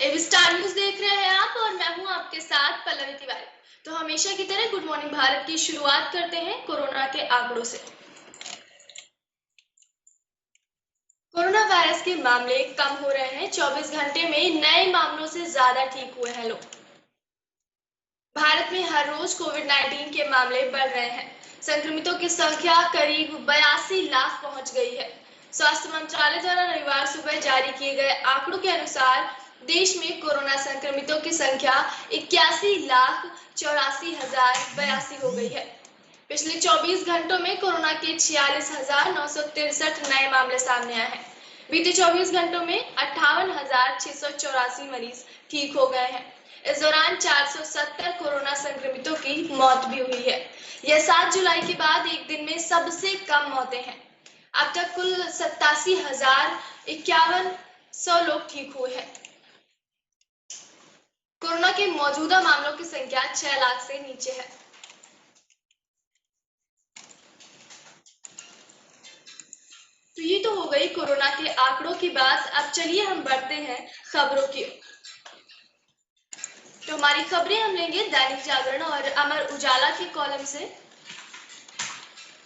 AB star news देख रहे हैं आप और मैं हूं आपके साथ पल्लवी तिवारी। तो हमेशा की तरह गुड मॉर्निंग भारत की शुरुआत करते हैं कोरोना के आंकड़ों से। कोरोना वायरस के मामले कम हो रहे हैं। 24 घंटे में नए मामलों से ज्यादा ठीक हुए हैं लोग। भारत में हर रोज कोविड-19 के मामले बढ़ रहे हैं। संक्रमितों की संख्या करीब 82 लाख पहुंच गई है। स्वास्थ्य मंत्रालय द्वारा रविवार सुबह जारी किए गए आंकड़ों के अनुसार देश में कोरोना संक्रमितों की संख्या 81,84,082 हो गई है। पिछले 24 घंटों में कोरोना के 46,963 नए मामले सामने आए हैं। बीते 24 घंटों में 58,684 मरीज ठीक हो गए हैं। इस दौरान 470 कोरोना संक्रमितों की मौत भी हुई है। यह 7 जुलाई के बाद एक दिन में सबसे कम मौतें हैं। अब तक कुल 87,051 लोग ठीक हुए हैं। कोरोना के मौजूदा मामलों की संख्या 6 लाख से नीचे है। तो ये तो हो गई कोरोना के आंकड़ों की बात। अब चलिए हम बढ़ते हैं खबरों की। तो हमारी खबरें हम लेंगे दैनिक जागरण और अमर उजाला के कॉलम से।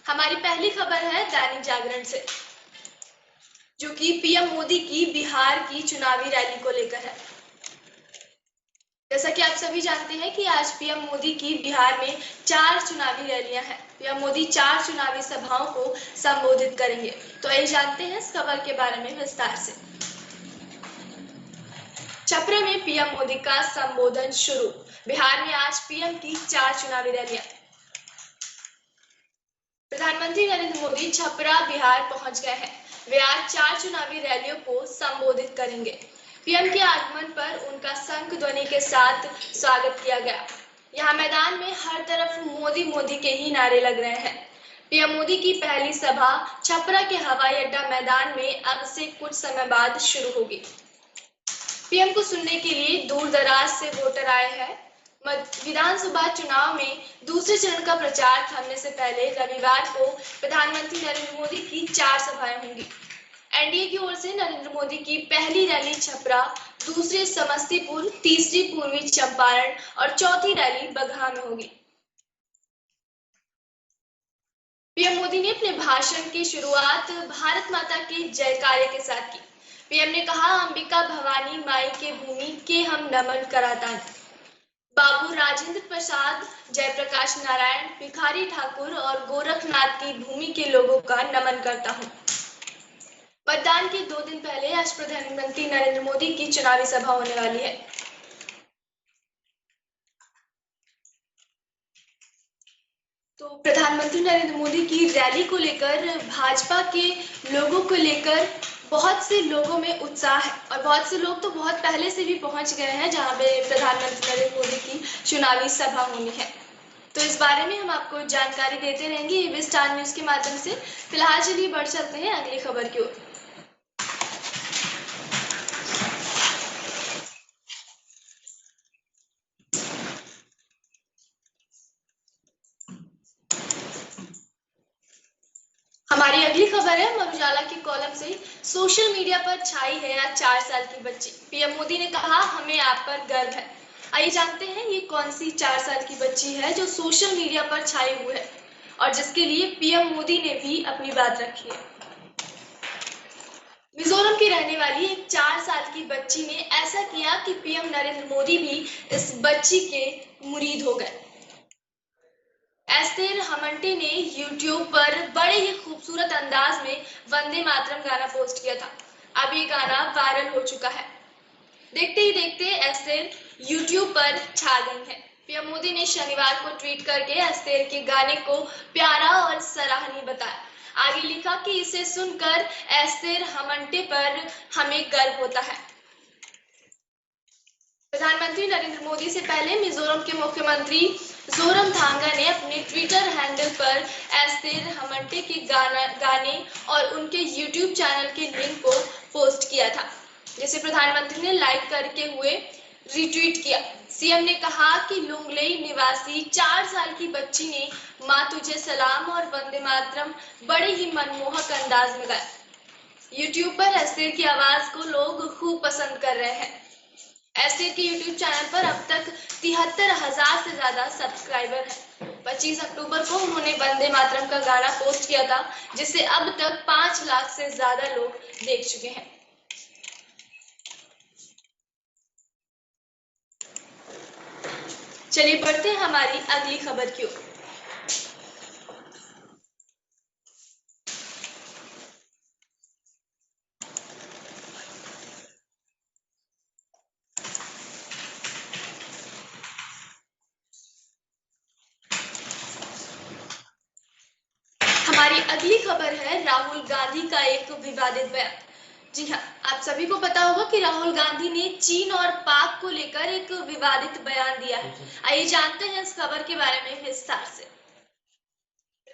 हमारी पहली खबर है दैनिक जागरण से, जो कि पीएम मोदी की बिहार की चुनावी रैली को लेकर है। जैसा कि आप सभी जानते हैं कि आज पीएम मोदी की बिहार में 4 चुनावी रैलियां हैं। पीएम मोदी 4 चुनावी सभाओं को संबोधित करेंगे। तो आइए जानते हैं इस खबर के बारे में विस्तार से। छपरा में पीएम मोदी का संबोधन शुरू। बिहार में आज पीएम की 4 चुनावी रैलियां। प्रधानमंत्री नरेंद्र मोदी छपरा बिहार पहुंच गए हैं। वे आज 4 चुनावी रैलियों को संबोधित करेंगे। पीएम के आगमन पर उनका शंख ध्वनि के साथ स्वागत किया गया। यहाँ मैदान में हर तरफ मोदी मोदी के ही नारे लग रहे हैं। पीएम मोदी की पहली सभा छपरा के हवाई अड्डा मैदान में अब से कुछ समय बाद शुरू होगी। पीएम को सुनने के लिए दूर दराज से वोटर आए हैं। विधानसभा चुनाव में दूसरे चरण का प्रचार थमने से पहले रविवार को प्रधानमंत्री नरेंद्र मोदी की 4 सभाएं होंगी। एनडीए की ओर से नरेंद्र मोदी की पहली रैली छपरा, दूसरी समस्तीपुर, तीसरी पूर्वी चंपारण और चौथी रैली बगहा में होगी। पीएम मोदी ने अपने भाषण की शुरुआत भारत माता के जयकारे के साथ की। पीएम ने कहा, अंबिका भवानी माई के भूमि के हम नमन कराता है। बाबू राजेंद्र प्रसाद, जयप्रकाश नारायण, भिखारी ठाकुर और गोरखनाथ की भूमि के लोगों का नमन करता हूँ। मतदान के 2 दिन पहले आज प्रधानमंत्री नरेंद्र मोदी की चुनावी सभा होने वाली है। तो प्रधानमंत्री नरेंद्र मोदी की रैली को लेकर भाजपा के लोगों को लेकर बहुत से लोगों में उत्साह है और बहुत से लोग तो बहुत पहले से भी पहुंच गए हैं जहां पे प्रधानमंत्री नरेंद्र मोदी की चुनावी सभा होनी है। तो इस बारे में हम आपको जानकारी देते रहेंगे एबी स्टार न्यूज के माध्यम से। फिलहाल चलिए बढ़ चलते हैं अगली खबर की ओर। हमारी अगली खबर है अमर उजाला के कॉलम से। सोशल मीडिया पर छाई है आज 4 साल की बच्ची। पीएम मोदी ने कहा, हमें आप पर गर्व है। आइए जानते हैं ये कौन सी 4 साल की बच्ची है जो सोशल मीडिया पर छाई हुई है और जिसके लिए पीएम मोदी ने भी अपनी बात रखी है। मिजोरम की रहने वाली एक 4 साल की बच्ची ने ऐसा किया कि पीएम नरेंद्र मोदी भी इस बच्ची के मुरीद हो गए। एस्तेर हमंटे ने YouTube पर बड़े ही खूबसूरत अंदाज में वंदे मातरम गाना पोस्ट किया था। अब ये गाना वायरल हो चुका है। देखते ही देखते एस्तेर YouTube पर छा गई है। पीएम मोदी ने शनिवार को ट्वीट करके एस्तेर के गाने को प्यारा और सराहनीय बताया। आगे लिखा कि इसे सुनकर एस्तेर हमंटे पर हमें गर्व होता है। प्रधानमंत्री नरेंद्र मोदी से पहले मिजोरम के मुख्यमंत्री जोरमथांगा ने अपने ट्विटर हैंडल पर एस्तेर हमंटे के गाने और उनके यूट्यूब चैनल के लिंक को पोस्ट किया था, जिसे प्रधानमंत्री ने लाइक करके हुए रिट्वीट किया। सीएम ने कहा कि लुंगलेई निवासी 4 साल की बच्ची ने माँ तुझे सलाम और वंदे मातरम बड़े ही मनमोहक अंदाज में गाया। यूट्यूब पर एस्तेर की आवाज को लोग खूब पसंद कर रहे हैं। एस्टेट के यूट्यूब चैनल पर अब तक 73,000 से ज्यादा सब्सक्राइबर हैं। 25 अक्टूबर को उन्होंने वंदे मातरम का गाना पोस्ट किया था, जिसे अब तक 5 लाख से ज्यादा लोग देख चुके हैं। चलिए बढ़ते हैं हमारी अगली खबर की ओर। हमारी अगली खबर है राहुल गांधी का एक विवादित बयान। जी हाँ, आप सभी को पता होगा कि राहुल गांधी ने चीन और पाक को लेकर एक विवादित बयान दिया है। आइए जानते हैं इस खबर के बारे में विस्तार से।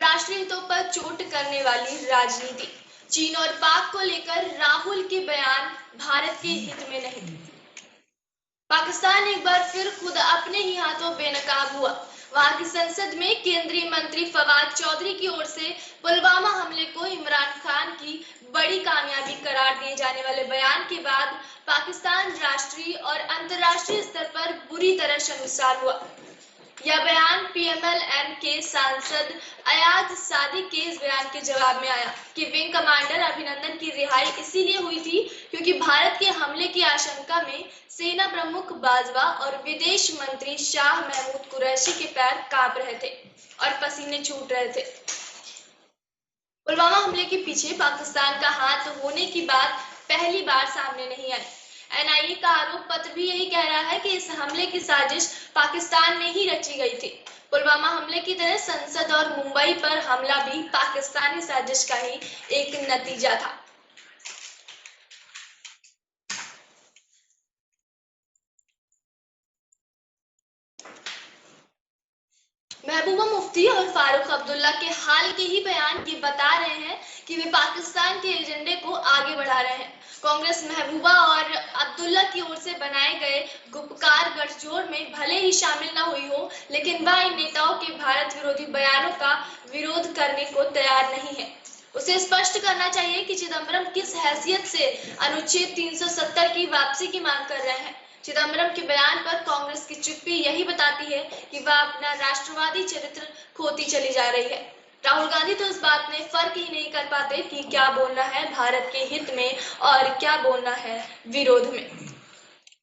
राष्ट्रीय हितों पर चोट करने वाली राजनीति। चीन और पाक को लेकर राहुल के बयान भारत के हित में नहीं। पाकिस्तान एक बार फिर खुद अपने ही हाथों बेनकाब हुआ। वहां की संसद में केंद्रीय मंत्री फवाद चौधरी की ओर से पुलवामा हमले को इमरान खान की बड़ी कामयाबी करार दिए जाने वाले बयान के बाद पाकिस्तान राष्ट्रीय और अंतर्राष्ट्रीय स्तर पर बुरी तरह शर्मसार हुआ। यह बयान पीएमएल-एन के सांसद अयाज सादिक के इस बयान के जवाब में आया कि विंग कमांडर अभिनंदन की रिहाई इसीलिए हुई थी क्योंकि भारत के हमले की आशंका में सेना प्रमुख बाजवा और विदेश मंत्री शाह महमूद कुरैशी के पैर कांप रहे थे और पसीने छूट रहे थे। पुलवामा हमले के पीछे पाकिस्तान का हाथ होने की बात पहली बार सामने नहीं आई। एनआईए का आरोप पत्र भी यही कह रहा है कि इस हमले की साजिश पाकिस्तान में ही रची गई थी। पुलवामा हमले की तरह संसद और मुंबई पर हमला भी पाकिस्तानी साजिश का ही एक नतीजा था। महबूबा मुफ्ती और फारूक अब्दुल्ला के हाल के ही बयान ये बता रहे हैं कि वे पाकिस्तान के एजेंडे को आगे बढ़ा रहे हैं। कांग्रेस महबूबा और अब्दुल्ला की ओर से बनाए गए गुपकार गठजोड़ में भले ही शामिल न हुई हो, लेकिन वह इन नेताओं के भारत विरोधी बयानों का विरोध करने को तैयार नहीं है। उसे स्पष्ट करना चाहिए कि चिदंबरम किस हैसियत से अनुच्छेद 370 की वापसी की मांग कर रहे हैं। चिदंबरम के बयान पर कांग्रेस की चुप्पी यही बताती है कि वह अपना राष्ट्रवादी चरित्र खोती चली जा रही है। राहुल गांधी तो इस बात में फर्क ही नहीं कर पाते कि क्या बोलना है भारत के हित में और क्या बोलना है विरोध में।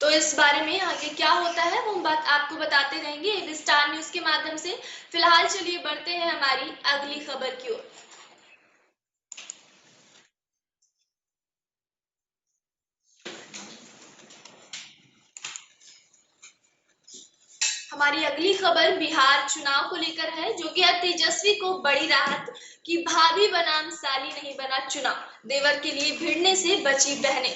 तो इस बारे में आगे क्या होता है वो बात आपको बताते रहेंगे एबी स्टार न्यूज के माध्यम से। फिलहाल चलिए बढ़ते हैं हमारी अगली खबर की ओर। हमारी अगली खबर बिहार चुनाव को लेकर है, जो कि तेजस्वी को बड़ी राहत कि भाभी बनाम साली नहीं बना चुनाव, देवर के लिए भिड़ने से बची बहनें।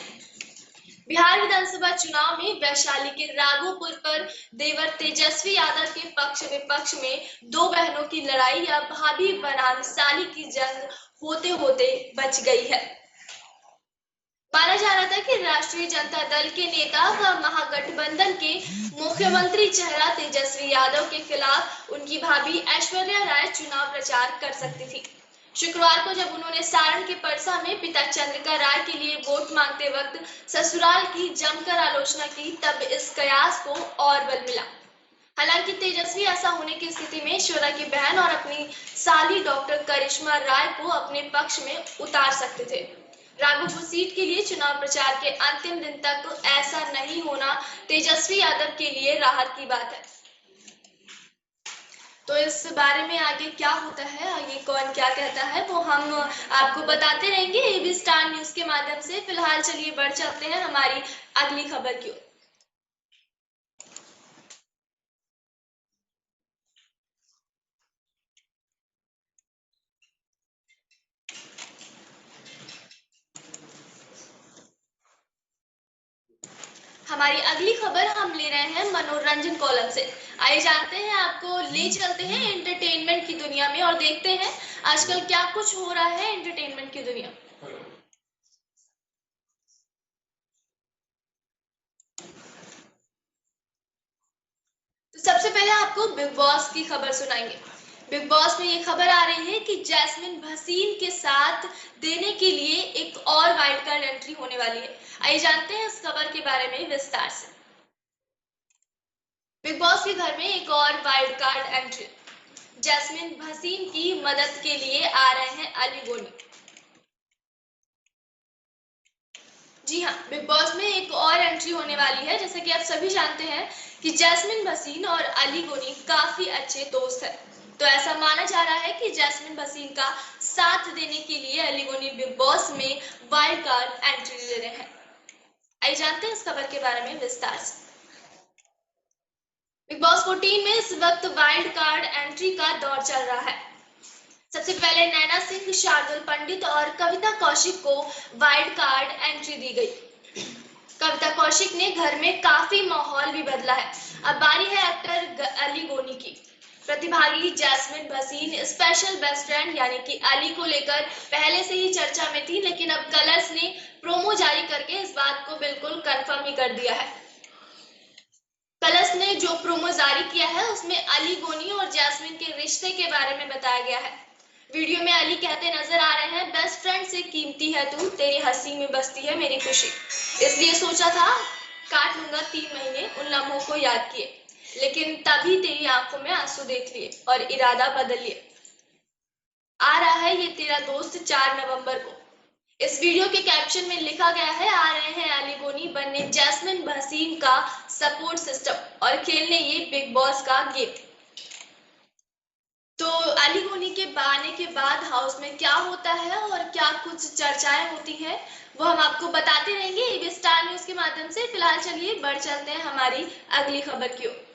बिहार विधानसभा चुनाव में वैशाली के राघोपुर पर देवर तेजस्वी यादव के पक्ष विपक्ष में दो बहनों की लड़ाई या भाभी बनाम साली की जंग होते होते बच गई है। माना जा रहा था कि राष्ट्रीय जनता दल के नेता व महागठबंधन के मुख्यमंत्री चेहरा तेजस्वी यादव के खिलाफ उनकी भाभी ऐश्वर्या राय चुनाव प्रचार कर सकती थी। शुक्रवार को जब उन्होंने सारण के परसा में पिता चंद्रिका राय के लिए वोट मांगते वक्त ससुराल की जमकर आलोचना की, तब इस कयास को और बल मिला। हालांकि तेजस्वी ऐसा होने की स्थिति में ऐश्वर्या की बहन और अपनी साली डॉक्टर करिश्मा राय को अपने पक्ष में उतार सकते थे। राघोपुर सीट के लिए चुनाव प्रचार के अंतिम दिन तक ऐसा नहीं होना तेजस्वी यादव के लिए राहत की बात है। तो इस बारे में आगे क्या होता है, आगे कौन क्या कहता है, वो हम आपको बताते रहेंगे एबी स्टार न्यूज के माध्यम से। फिलहाल चलिए बढ़ चलते हैं हमारी अगली खबर की ओर। हमारी अगली खबर हम ले रहे हैं मनोरंजन कॉलम से। आइए जानते हैं, आपको ले चलते हैं एंटरटेनमेंट की दुनिया में और देखते हैं आजकल क्या कुछ हो रहा है एंटरटेनमेंट की दुनिया। तो सबसे पहले आपको बिग बॉस की खबर सुनाएंगे। बिग बॉस में ये खबर आ रही है कि जैस्मिन भसीन के साथ देने के लिए एक और वाइल्ड कार्ड एंट्री होने वाली है। आइए जानते हैं इस खबर के बारे में विस्तार से। बिग बॉस के घर में एक और wild card entry. Jasmin Bhasin की मदद के लिए आ रहे हैं अली गोनी। जी हाँ, बिग बॉस में एक और एंट्री होने वाली है। जैसा कि आप सभी जानते हैं कि जैस्मिन भसीन और अली गोनी काफी अच्छे दोस्त हैं। तो ऐसा माना जा रहा है कि जैस्मिन भसीन का साथ देने के लिए अली गोनी बिग बॉस में वाइल्ड कार्ड एंट्री ले रहे हैं। आइए जानते हैं इस खबर के बारे में विस्तार से। बिग बॉस 14 में इस वक्त वाइल्ड कार्ड एंट्री का दौर चल रहा है। सबसे पहले नैना सिंह, शार्दुल पंडित और कविता कौशिक को वाइल्ड कार्ड एंट्री दी गई। कविता कौशिक ने घर में काफी माहौल भी बदला है। अब बारी है एक्टर अली गोनी की। प्रतिभागी Jasmin Bhasin special best friend यानी कि अली को लेकर पहले से ही चर्चा में थी, लेकिन अब कलर्स ने प्रोमो जारी करके इस बात को बिल्कुल कंफर्म ही कर दिया है। कलर्स ने जो प्रोमो जारी किया है उसमें अली गोनी और जैस्मिन के रिश्ते के बारे में बताया गया है। वीडियो में अली कहते नजर आ रहे हैं, बेस्ट फ्रेंड से कीमती है तू, तेरी हंसी में बसती है मेरी खुशी, इसलिए सोचा था काट लूंगा 3 महीने उन लम्हों को याद किए, लेकिन तभी तेरी आंखों में आंसू देख लिए और इरादा बदल लिए। आ रहा है ये तेरा दोस्त 4 नवंबर को। इस वीडियो के कैप्शन में लिखा गया है, आ रहे हैं अली गोनी बनने जैस्मिन भसीन का सपोर्ट सिस्टम और खेलने ये बिग बॉस का गेम। तो अली गोनी के आने के बाद हाउस में क्या होता है और क्या कुछ चर्चाएं होती हैं वो हम आपको बताते रहेंगे एबी स्टार न्यूज के माध्यम से। फिलहाल चलिए बढ़ चलते हैं हमारी अगली खबर की ओर।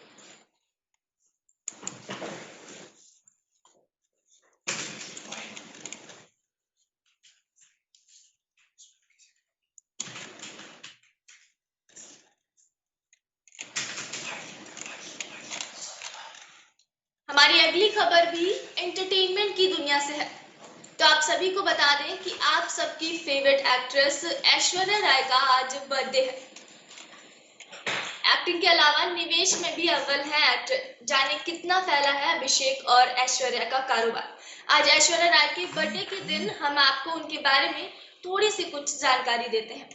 हमारी अगली खबर भी एंटरटेनमेंट की दुनिया से है। तो आप सभी को बता दें कि आप सबकी फेवरेट एक्ट्रेस ऐश्वर्या राय का आज बर्थडे है। एक्टिंग के अलावा निवेश में भी अव्वल है एक्टर। जाने कितना फैला है अभिषेक और ऐश्वर्या का कारोबार। आज ऐश्वर्या राय के बर्थडे के दिन हम आपको उनके बारे में थोड़ी सी कुछ जानकारी देते हैं।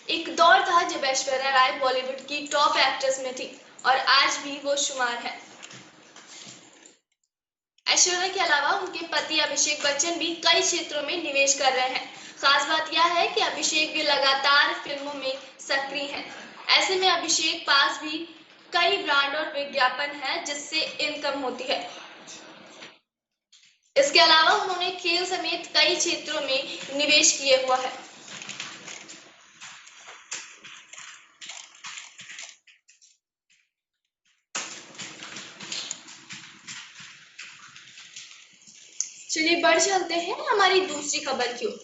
एक दौर था जब ऐश्वर्या राय बॉलीवुड की टॉप एक्ट्रेस में थी और आज भी वो शुमार है। ऐश्वर्या के अलावा उनके पति अभिषेक बच्चन भी कई क्षेत्रों में निवेश कर रहे हैं। खास बात यह है कि अभिषेक भी लगातार फिल्मों में सक्रिय हैं। ऐसे में अभिषेक पास भी कई ब्रांड और विज्ञापन है जिससे इनकम होती है। इसके अलावा उन्होंने खेल समेत कई क्षेत्रों में निवेश किए हुआ है। चलिए बढ़ चलते हैं हमारी दूसरी खबर की ओर।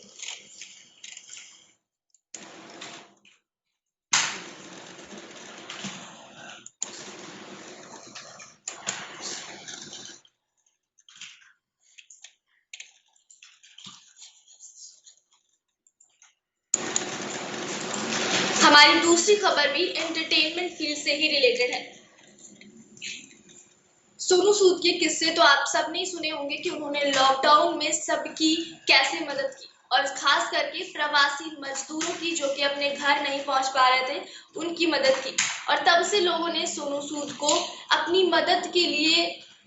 हमारी दूसरी खबर भी एंटरटेनमेंट फील्ड से ही रिलेटेड है। सोनू सूद के किस्से तो आप सब ने सुने होंगे कि उन्होंने लॉकडाउन में सबकी कैसे मदद की और खास करके प्रवासी मजदूरों की जो कि अपने घर नहीं पहुंच पा रहे थे उनकी मदद की। और तब से लोगों ने सोनू सूद को अपनी मदद के लिए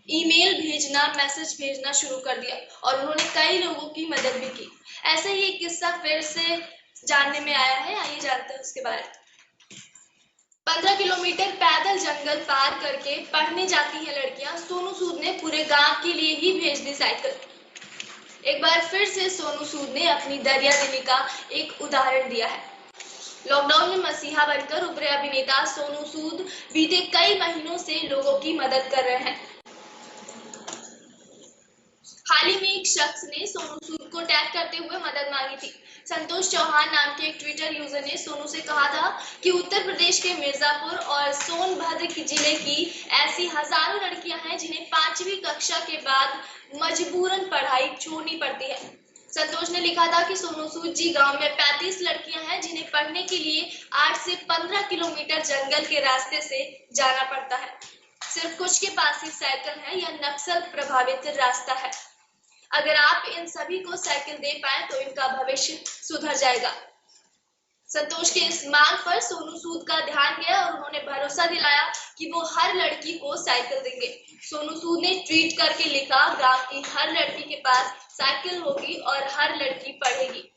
ईमेल भेजना, मैसेज भेजना शुरू कर दिया और उन्होंने कई लोगों की मदद भी की। ऐसे ही एक किस्सा फिर से जानने में आया है, आइए जानते हैं उसके बारे में। 15 किलोमीटर पैदल जंगल पार करके पढ़ने जाती हैं लड़कियां। सोनू सूद ने पूरे गांव के लिए ही भेज दी साइकिल। एक बार फिर से सोनू सूद ने अपनी दरिया दिली का एक उदाहरण दिया है। लॉकडाउन में मसीहा बनकर उभरे अभिनेता सोनू सूद बीते कई महीनों से लोगों की मदद कर रहे हैं। हाल ही में एक शख्स ने सोनू सूद को टैग करते हुए मदद मांगी थी। संतोष चौहान नाम के एक ट्विटर यूजर ने सोनू से कहा था कि उत्तर प्रदेश के मिर्जापुर और सोनभद्र जिले की ऐसी हजारों लड़कियां हैं जिन्हें 5वीं कक्षा के बाद मजबूरन पढ़ाई छोड़नी पड़ती है। संतोष ने लिखा था कि सोनू सूद जी गांव में 35 लड़कियां हैं जिन्हें पढ़ने के लिए 8 से 15 किलोमीटर जंगल के रास्ते से जाना पड़ता है। सिर्फ कुछ के पास ही साइकिल है, यह नक्सल प्रभावित रास्ता है। अगर आप इन सभी को साइकिल दे पाए तो इनका भविष्य सुधर जाएगा। संतोष के इस मांग पर सोनू सूद का ध्यान गया और उन्होंने भरोसा दिलाया कि वो हर लड़की को साइकिल देंगे। सोनू सूद ने ट्वीट करके लिखा, गांव की हर लड़की के पास साइकिल होगी और हर लड़की पढ़ेगी।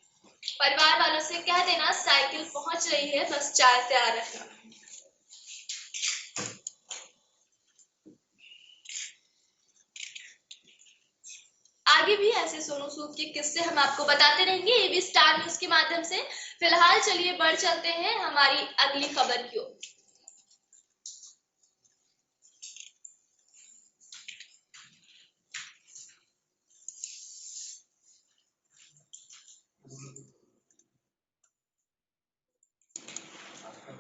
परिवार वालों से कह देना साइकिल पहुंच रही है, बस चाय तैयार रखना। आगे भी ऐसे सोनू सूद के किस्से हम आपको बताते रहेंगे एबी स्टार न्यूज के माध्यम से। फिलहाल चलिए बढ़ चलते हैं हमारी अगली खबर की ओर।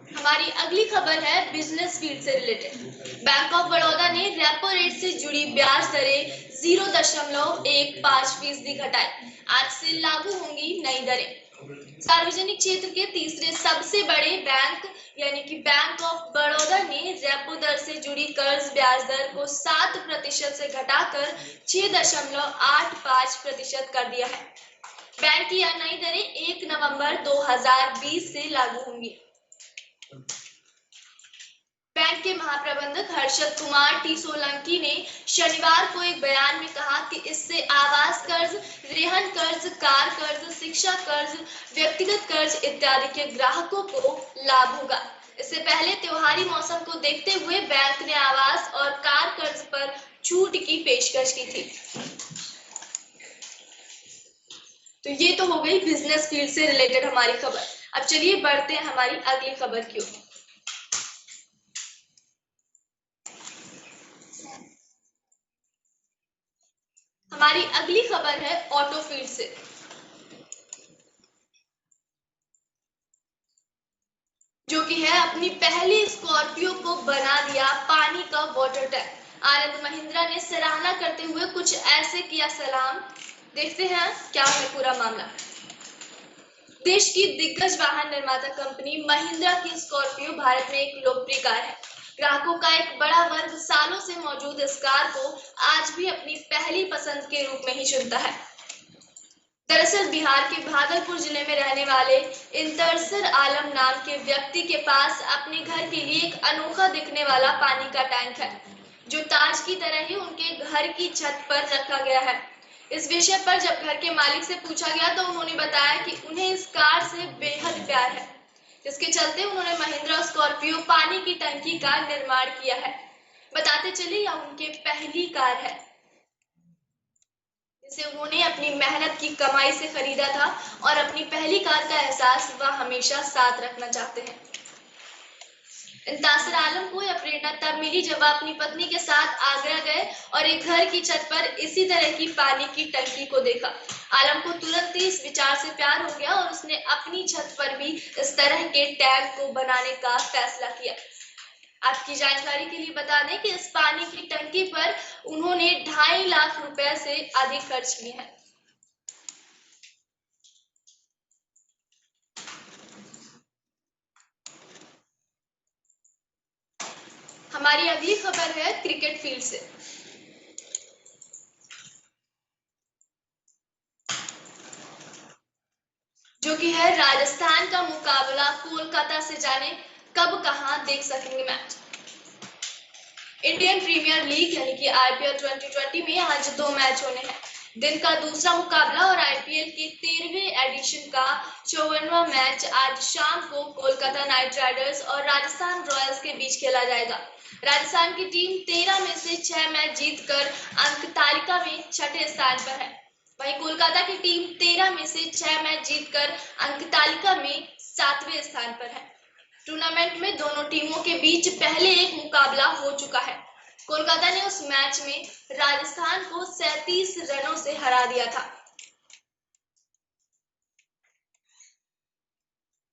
हमारी अगली खबर है बिजनेस फील्ड से रिलेटेड। बैंक ऑफ बड़ौदा ने रेपो रेट से जुड़ी ब्याज दरें 0.15% घटाई। आज से लागू होंगी नई दरें। सार्वजनिक क्षेत्र के तीसरे सबसे बड़े बैंक यानी कि बैंक ऑफ बड़ौदा ने रेपो दर से जुड़ी कर्ज ब्याज दर को 7% से घटाकर 6.85% कर दिया है। बैंक की यह नई दरें 1 नवंबर 2020 से लागू होंगी। बैंक के महाप्रबंधक हर्षद कुमार टी सोलंकी ने शनिवार को एक बयान में कहा कि इससे आवास कर्ज, रेहन कर्ज, कार कर्ज, शिक्षा कर्ज, व्यक्तिगत कर्ज इत्यादि के ग्राहकों को लाभ होगा। इससे पहले त्योहारी मौसम को देखते हुए बैंक ने आवास और कार कर्ज पर छूट की पेशकश की थी। तो ये तो हो गई बिजनेस फील्ड से रिलेटेड हमारी खबर। अब चलिए बढ़ते हैं हमारी अगली खबर की ओर। हमारी अगली खबर है ऑटो फील्ड से, जो कि है अपनी पहली स्कॉर्पियो को बना दिया पानी का वाटर टैंक। आनंद महिंद्रा ने सराहना करते हुए कुछ ऐसे किया सलाम। देखते हैं क्या है पूरा मामला। देश की दिग्गज वाहन निर्माता कंपनी महिंद्रा की स्कॉर्पियो भारत में एक लोकप्रिय कार है। ग्राहकों का एक बड़ा वर्ग सालों से मौजूद इस कार को आज भी अपनी पहली पसंद के रूप में ही चुनता है। दरअसल बिहार के भागलपुर जिले में रहने वाले इंतरसर आलम नाम के व्यक्ति के पास अपने घर के लिए एक अनोखा दिखने वाला पानी का टैंक है, जो ताज की तरह ही उनके घर की छत पर रखा गया है। इस विषय पर जब घर के मालिक से पूछा गया तो उन्होंने बताया कि उन्हें इस कार से बेहद प्यार है, जिसके चलते उन्होंने महिंद्रा स्कॉर्पियो पानी की टंकी का निर्माण किया है। बताते चले यह उनकी पहली कार है जिसे उन्होंने अपनी मेहनत की कमाई से खरीदा था और अपनी पहली कार का एहसास वह हमेशा साथ रखना चाहते हैं। इंतासर आलम को यह प्रेरणा तब मिली जब वह अपनी पत्नी के साथ आगरा गए और एक घर की छत पर इसी तरह की पानी की टंकी को देखा। आलम को तुरंत ही इस विचार से प्यार हो गया और उसने अपनी छत पर भी इस तरह के टैंक को बनाने का फैसला किया। आपकी जानकारी के लिए बता दें कि इस पानी की टंकी पर उन्होंने 2.5 लाख रुपए से अधिक खर्च किए हैं। हमारी अगली खबर है क्रिकेट फील्ड से, जो कि है राजस्थान का मुकाबला कोलकाता से। जाने कब कहां देख सकेंगे मैच। इंडियन प्रीमियर लीग यानी कि आईपीएल 2020 में आज 2 मैच होने हैं। दिन का दूसरा मुकाबला और आईपीएल के 13वें एडिशन का 54वां मैच आज शाम को कोलकाता नाइट राइडर्स और राजस्थान रॉयल्स के बीच खेला जाएगा। राजस्थान की टीम 13 में से 6 मैच जीतकर अंक तालिका में छठे स्थान पर है। वहीं कोलकाता की टीम 13 में से 6 मैच जीतकर अंक तालिका में 7वें स्थान पर है। टूर्नामेंट में दोनों टीमों के बीच पहले एक मुकाबला हो चुका है। कोलकाता ने उस मैच में राजस्थान को 37 रनों से हरा दिया था।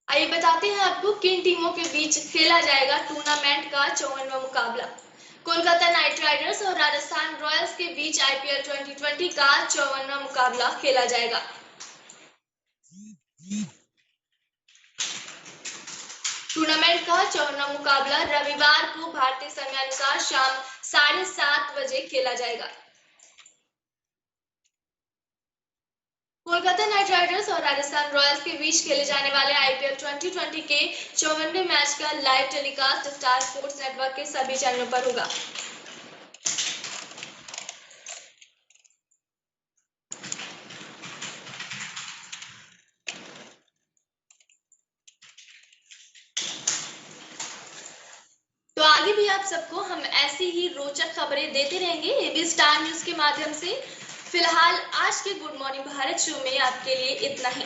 आइए बताते हैं आपको किन टीमों के बीच खेला जाएगा टूर्नामेंट का 54वां मुकाबला। कोलकाता नाइट राइडर्स और राजस्थान रॉयल्स के बीच आईपीएल 2020 का 54वां मुकाबला खेला जाएगा। टूर्नामेंट का 54वां मुकाबला रविवार को भारतीय समयानुसार शाम 7:30 बजे खेला जाएगा। कोलकाता नाइट राइडर्स और राजस्थान रॉयल्स के बीच खेले जाने वाले आईपीएल 2020 के 54वें मैच का live telecast star sports network के सभी चैनलों पर होगा। तो आगे भी आप सबको हम ऐसी ही रोचक खबरें देते रहेंगे एबी स्टार न्यूज के माध्यम से। फिलहाल आज के गुड मॉर्निंग भारत शो में आपके लिए इतना ही।